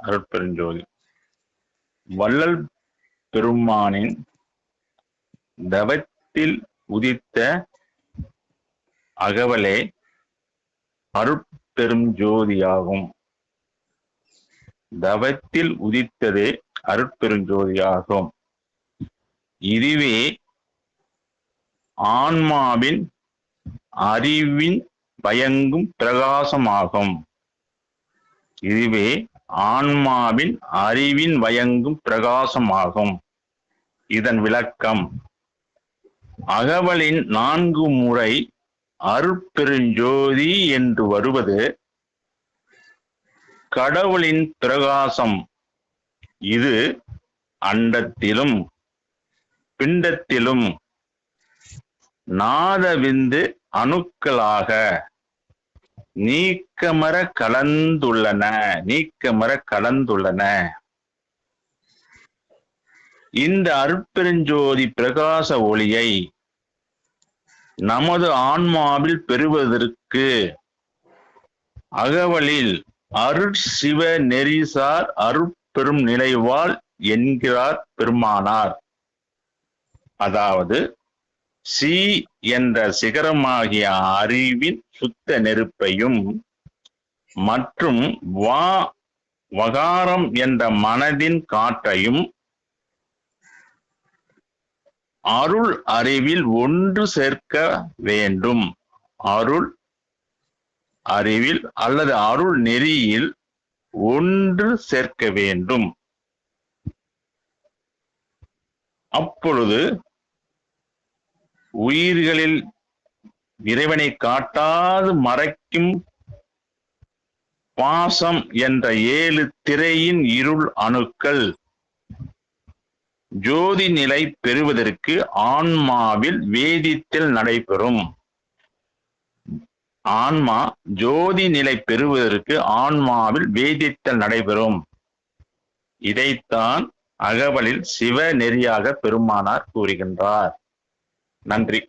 அருட்பெருஞ்சோதி. வள்ளல் பெருமானின் தவத்தில் உதித்த அகவலே அருட்பெரும் ஜோதியாகும். தவத்தில் உதித்ததே அருட்பெருஞ்சோதியாகும். இதுவே ஆன்மாவின் அறிவின் வயங்கும் பிரகாசமாகும். இதுவே ஆன்மாவின் அறிவின் வயங்கும் பிரகாசமாகும். இதன் விளக்கம்: அகவலின் 4 முறை அருட்பெருஞ்சோதி என்று வருவது கடவுளின் பிரகாசம். இது அண்டத்திலும் பிண்டத்திலும் நாதவிந்து அணுக்களாக நீக்கமற கலந்துள்ளன. இந்த அருட்பெருஞ்சோதி பிரகாச ஒளியை நமது ஆன்மாவில் பெறுவதற்கு அகவலில் அருட்சிவ நெறிசார் அருட்பெரும் நிலைவாழ் என்கிறார் பெருமானார். அதாவது சி என்ற சிகரமாகிய அறிவின் சுத்த நெருப்பையும் மற்றும் வகாரம் என்ற மனதின் காற்றையும் அருள் அறிவில் ஒன்று சேர்க்க வேண்டும். அருள் அறிவில் அல்லது அருள் நெறியில் ஒன்று சேர்க்க வேண்டும். அப்பொழுது உயிர்களில் இறைவனை காட்டாது மறைக்கும் பாசம் என்ற 7 திரையின் இருள் அணுக்கள் ஜோதி நிலை பெறுவதற்கு ஆன்மாவில் வேதித்தல் நடைபெறும். ஆன்மா ஜோதி நிலை பெறுவதற்கு ஆன்மாவில் வேதித்தல் நடைபெறும். இதைத்தான் அகவலில் சிவ நெறியாக பெருமானார் கூறுகின்றார். நன்றி.